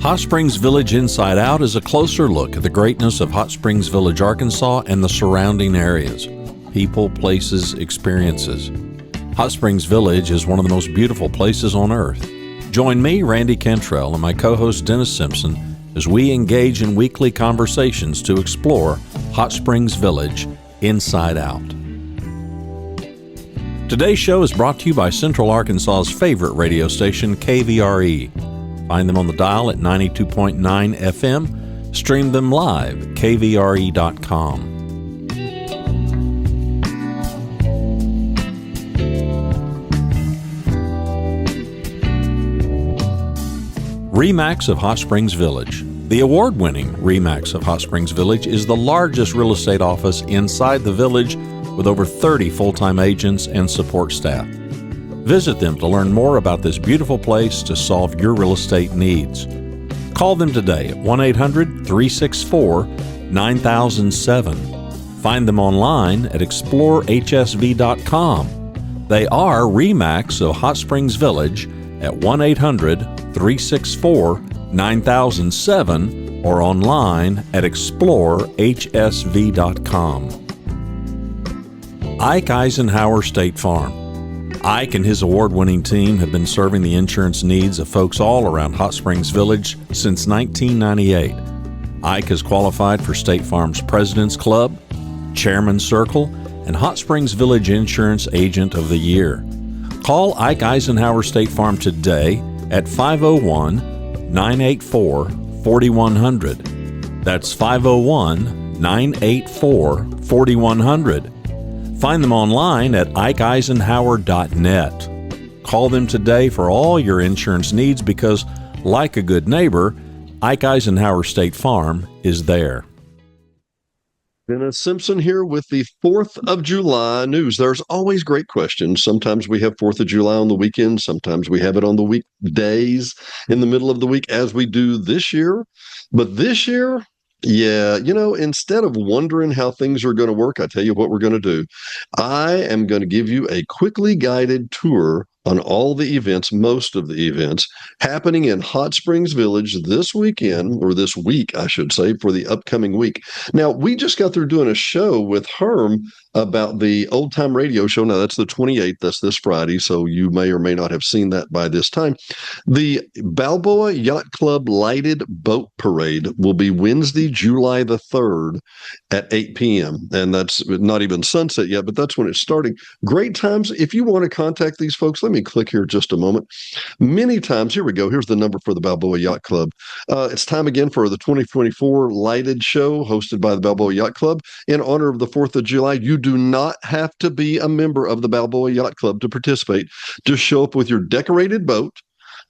Hot Springs Village Inside Out is a closer look at the greatness of Hot Springs Village, Arkansas and the surrounding areas. People, places, experiences. Hot Springs Village is one of the most beautiful places on earth. Join me, Randy Cantrell, and my co-host Dennis Simpson as we engage in weekly conversations to explore Hot Springs Village Inside Out. Today's show is brought to you by Central Arkansas's favorite radio station, KVRE. Find them on the dial at 92.9 FM. Stream them live at kvre.com. RE/MAX of Hot Springs Village. The award-winning RE/MAX of Hot Springs Village is the largest real estate office inside the village with over 30 full-time agents and support staff. Visit them to learn more about this beautiful place to solve your real estate needs. Call them today at 1-800-364-9007. Find them online at explorehsv.com. They are RE/MAX of Hot Springs Village at 1-800-364-9007 or online at explorehsv.com. Ike Eisenhower State Farm. Ike and his award-winning team have been serving the insurance needs of folks all around Hot Springs Village since 1998. Ike has qualified for State Farm's President's Club, Chairman's Circle, and Hot Springs Village Insurance Agent of the Year. Call Ike Eisenhower State Farm today at 501-984-4100. That's 501-984-4100. Find them online at ikeeisenhower.net. Call them today for all your insurance needs because, like a good neighbor, Ike Eisenhower State Farm is there. Dennis Simpson here with the 4th of July news. There's always great questions. Sometimes we have 4th of July on the weekend. Sometimes we have it on the weekdays in the middle of the week, as we do this year. But this year, instead of wondering how things are going to work, I tell you what we're going to do. I am going to give you a quickly guided tour on all the events, most of the events, happening in Hot Springs Village this weekend, or this week, I should say, for the upcoming week. Now, we just got through doing a show with Herm about the Old Time Radio Show. Now, that's the 28th. That's this Friday, so you may or may not have seen that by this time. The Balboa Yacht Club Lighted Boat Parade will be Wednesday, July the 3rd at 8 p.m., and that's not even sunset yet, but that's when it's starting. Great times. If you want to contact these folks, let me click here just a moment. Many times, here we go. Here's the number for the Balboa Yacht Club. It's time again for the 2024 Lighted Show hosted by the Balboa Yacht Club in honor of the 4th of July. You do not have to be a member of the Balboa Yacht Club to participate. Just show up with your decorated boat.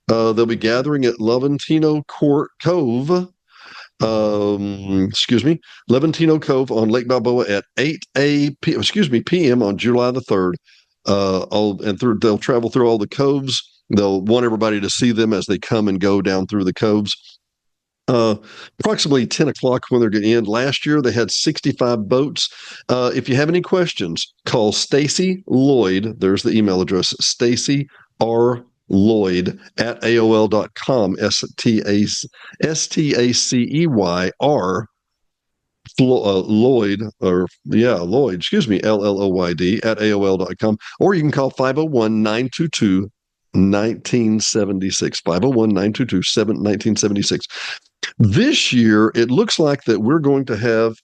They'll be gathering at Levantino Cove. Levantino Cove on Lake Balboa at 8 p.m. on July the 3rd. They'll travel through all the coves. They'll want everybody to see them as they come and go down through the coves. Approximately 10 o'clock when they're going to end. Last year, they had 65 boats. If you have any questions, call Stacy Lloyd. There's the email address, Stacy R. Lloyd at AOL.com, STACEYR. Lloyd, LLOYD at AOL.com, or you can call 501-922-1976, 501-922-1976. This year, it looks like that we're going to have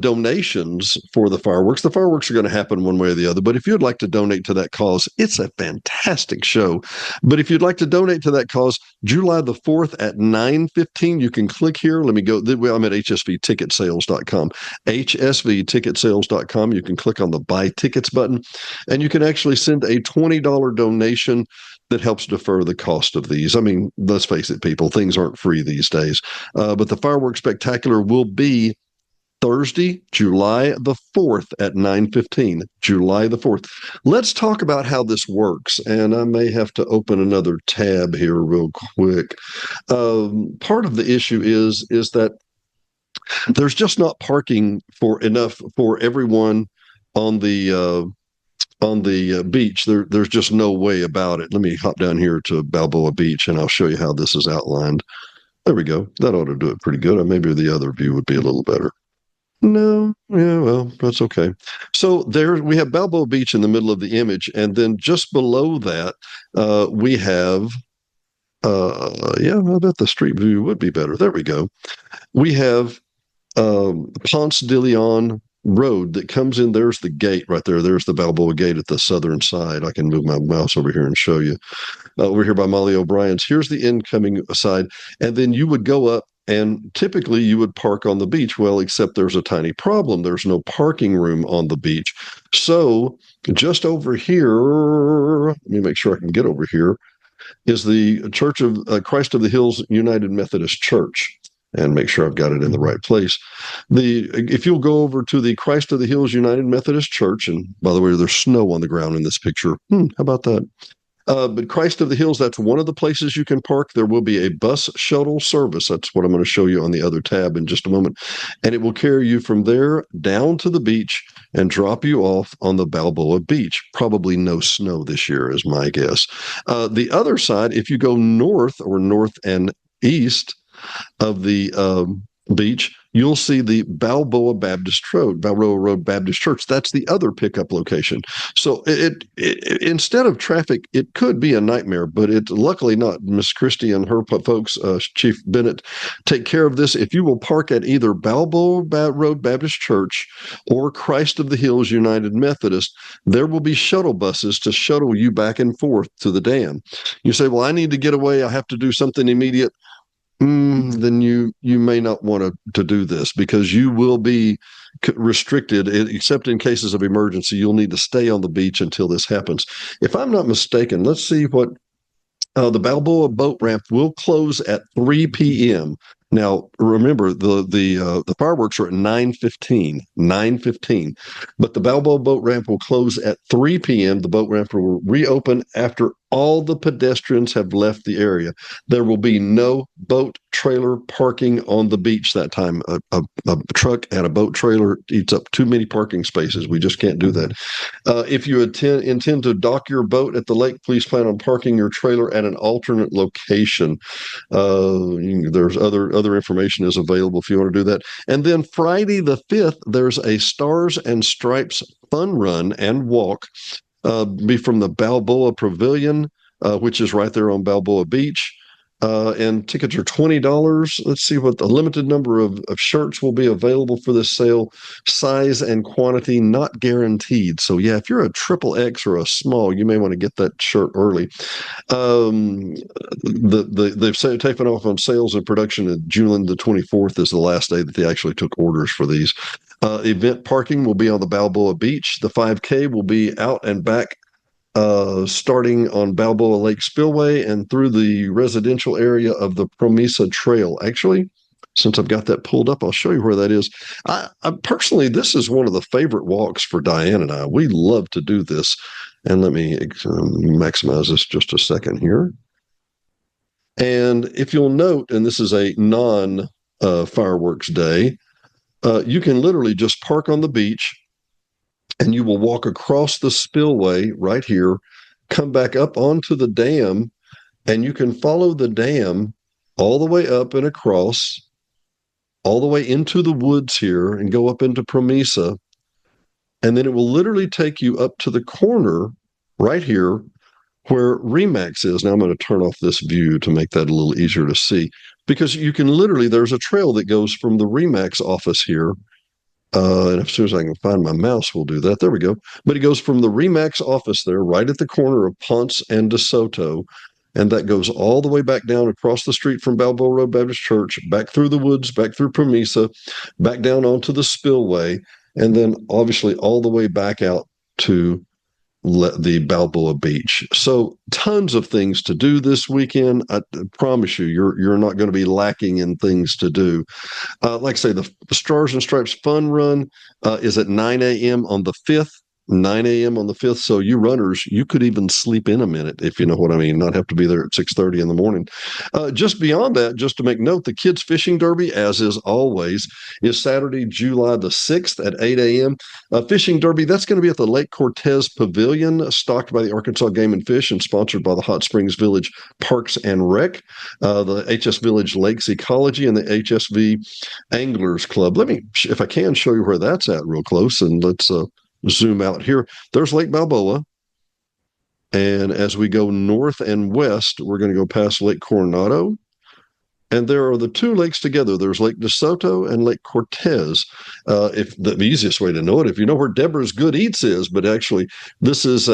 donations for the fireworks. The fireworks are going to happen one way or the other, but if you'd like to donate to that cause, it's a fantastic show. But if you'd like to donate to that cause, July the 4th at 9:15, you can click here. Let me go. I'm at hsvticketsales.com. hsvticketsales.com. You can click on the Buy Tickets button, and you can actually send a $20 donation that helps defer the cost of these. I mean, let's face it, people, things aren't free these days. But the Fireworks Spectacular will be Thursday, July the 4th at 9:15, July the 4th. Let's talk about how this works, and I may have to open another tab here real quick. Part of the issue is that there's just not parking for everyone on the beach. There's just no way about it. Let me hop down here to Balboa Beach, and I'll show you how this is outlined. There we go. That ought to do it pretty good. Or maybe the other view would be a little better. No, yeah, well, that's okay. So there we have Balboa Beach in the middle of the image, and then just below that, we have, yeah, I bet the street view would be better. There we go. We have Ponce de Leon Road that comes in. There's the gate right there. There's the Balboa Gate at the southern side. I can move my mouse over here and show you. Over here by Molly O'Brien's. Here's the incoming side. And then you would go up, and typically you would park on the beach. Well, except there's a tiny problem. There's no parking room on the beach. So just over here, let me make sure I can get over here, is the Church of Christ of the Hills United Methodist Church. And make sure I've got it in the right place. If you'll go over to the Christ of the Hills United Methodist Church, and by the way, there's snow on the ground in this picture. How about that? But Christ of the Hills, that's one of the places you can park. There will be a bus shuttle service. That's what I'm going to show you on the other tab in just a moment. And it will carry you from there down to the beach and drop you off on the Balboa Beach. Probably no snow this year is my guess. The other side, if you go north or north and east of the beach, you'll see the Balboa Road Baptist Church. That's the other pickup location. So it instead of traffic, it could be a nightmare, but it's luckily not. Miss Christie and her folks, Chief Bennett, take care of this. If you will park at either Balboa Road Baptist Church or Christ of the Hills United Methodist, there will be shuttle buses to shuttle you back and forth to the dam. You say, well, I need to get away. I have to do something immediate. Then you may not want to do this, because you will be restricted, except in cases of emergency. You'll need to stay on the beach until this happens. If I'm not mistaken, let's see what the Balboa boat ramp will close at 3 p.m. Now, remember, the fireworks are at 9:15, but the Balboa boat ramp will close at 3 p.m. The boat ramp will reopen after all the pedestrians have left the area. There will be no boat trailer parking on the beach that time. A truck and a boat trailer eats up too many parking spaces. We just can't do that. If you intend to dock your boat at the lake, please plan on parking your trailer at an alternate location. There's other information is available if you want to do that. And then Friday the 5th, there's a Stars and Stripes fun run and walk. Be from the Balboa Pavilion, which is right there on Balboa Beach. And tickets are $20. Let's see what the limited number of shirts will be available for this sale. Size and quantity not guaranteed. So yeah, if you're a XXX or a small, you may want to get that shirt early. They've taken off on sales and production at June the 24th is the last day that they actually took orders for these. Event parking will be on the Balboa Beach. The 5K will be out and back, starting on Balboa Lake Spillway and through the residential area of the Promesa Trail. Actually, since I've got that pulled up, I'll show you where that is. I personally, this is one of the favorite walks for Diane and I. We love to do this. And let me maximize this just a second here. And if you'll note, and this is a non-fireworks day, you can literally just park on the beach, and you will walk across the spillway right here, come back up onto the dam, and you can follow the dam all the way up and across, all the way into the woods here, and go up into Promesa. And then it will literally take you up to the corner right here where Remax is. Now I'm going to turn off this view to make that a little easier to see, because you can literally, there's a trail that goes from the Remax office here. And as soon as I can find my mouse, we'll do that. There we go. But it goes from the Remax office there, right at the corner of Ponce and DeSoto. And that goes all the way back down across the street from Balboa Road Baptist Church, back through the woods, back through Promesa, back down onto the spillway, and then obviously all the way back out to the Balboa Beach. So tons of things to do this weekend. I promise you, you're not going to be lacking in things to do. Like I say, the Stars and Stripes Fun Run is at 9 a.m. on the 5th. 9 a.m. on the 5th. So you runners, you could even sleep in a minute, if you know what I mean, not have to be there at 6:30 in the morning. Just beyond that, just to make note, the Kids Fishing Derby, as is always, is Saturday, July the 6th at 8 a.m. Fishing Derby, that's going to be at the Lake Cortez Pavilion, stocked by the Arkansas Game and Fish and sponsored by the Hot Springs Village Parks and Rec, the HS Village Lakes Ecology, and the HSV Anglers Club. Let me, if I can, show you where that's at real close, and let's zoom out here. There's Lake Balboa. And as we go north and west, we're going to go past Lake Coronado. And there are the two lakes together. There's Lake DeSoto and Lake Cortez. If the easiest way to know it, if you know where Deborah's Good Eats is, but actually this is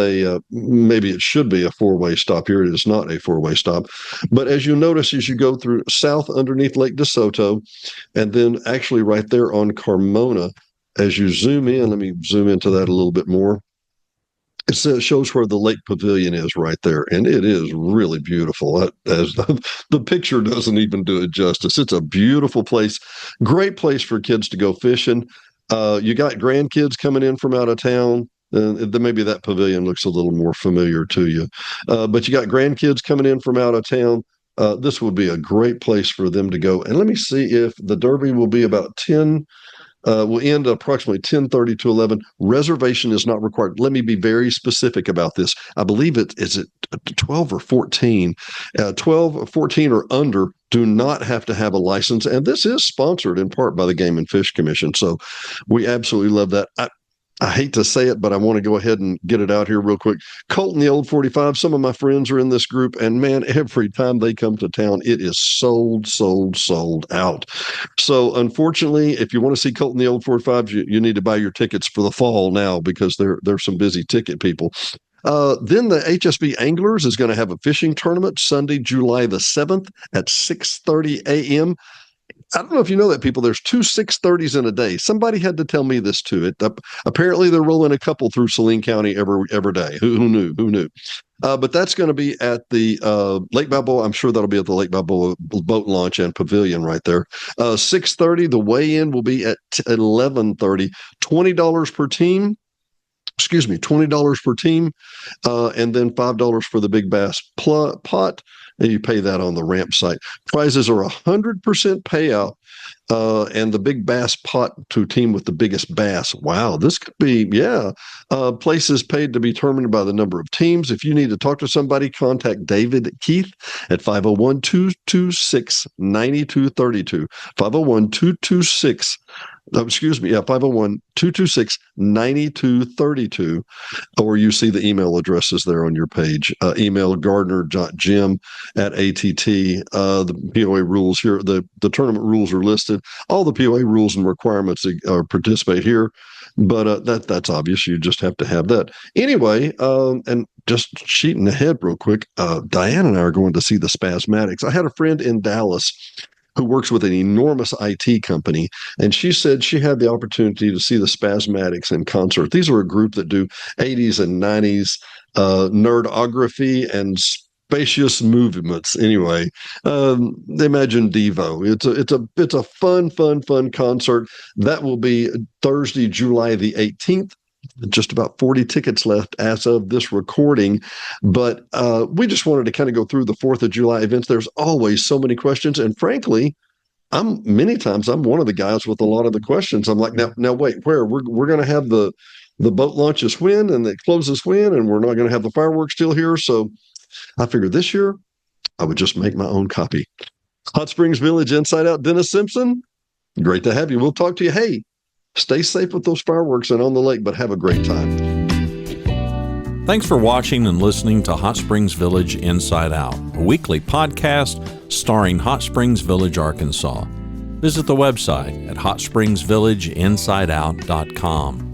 maybe it should be a four-way stop here. It is not a four-way stop. But as you notice, as you go through south underneath Lake DeSoto, and then actually right there on Carmona, as you zoom in, let me zoom into that a little bit more. It shows where the lake pavilion is right there, and it is really beautiful. As the picture doesn't even do it justice. It's a beautiful place, great place for kids to go fishing. You got grandkids coming in from out of town. Then maybe that pavilion looks a little more familiar to you. But you got grandkids coming in from out of town. This would be a great place for them to go. And let me see if the Derby will be about 10. Will end approximately 10:30 to 11. Reservation is not required. Let me be very specific about this. I believe is 12 or 14. 12 or 14 or under do not have to have a license. And this is sponsored in part by the Game and Fish Commission. So we absolutely love that. I hate to say it, but I want to go ahead and get it out here real quick. Colton, the Old 45, some of my friends are in this group, and man, every time they come to town, it is sold out. So unfortunately, if you want to see Colton, the Old 45, you need to buy your tickets for the fall now because there's some busy ticket people. Then the HSV Anglers is going to have a fishing tournament Sunday, July the 7th at 6:30 a.m. I don't know if you know that, people. There's 2 6:30s in a day. Somebody had to tell me this too. Apparently, they're rolling a couple through Saline County every day. Who knew? But that's going to be at the Lake Balboa. I'm sure that'll be at the Lake Balboa boat launch and pavilion right there. 6:30. The weigh-in will be at 11:30. $20 per team. Excuse me, $20 per team, and then $5 for the big bass pot. And you pay that on the ramp site. Prizes are 100% payout, and the big bass pot to team with the biggest bass. Wow, this could be, places paid to be determined by the number of teams. If you need to talk to somebody, contact David Keith at 501-226-9232. 501-226-9232, or you see the email addresses there on your page. Email gardner.jim@att. The POA rules here, the tournament rules are listed. All the POA rules and requirements participate here, but that's obvious. You just have to have that. Anyway, and just cheating ahead real quick, Diane and I are going to see the Spasmatics. I had a friend in Dallas who works with an enormous IT company, and she said she had the opportunity to see the Spasmatics in concert. These are a group that do 80s and 90s nerdography and spacious movements. Anyway, imagine Devo. It's a fun concert. That will be Thursday, July the 18th. Just about 40 tickets left as of this recording, but we just wanted to kind of go through the 4th of July events. There's always so many questions, and frankly, many times I'm one of the guys with a lot of the questions. I'm like, now wait, where we're going to have the boat launches when and the closes when, and we're not going to have the fireworks still here. So I figured this year I would just make my own copy. Hot Springs Village Inside Out, Dennis Simpson. Great to have you. We'll talk to you. Hey, stay safe with those fireworks and on the lake, but have a great time. Thanks for watching and listening to Hot Springs Village Inside Out, a weekly podcast starring Hot Springs Village, Arkansas. Visit the website at hotspringsvillageinsideout.com.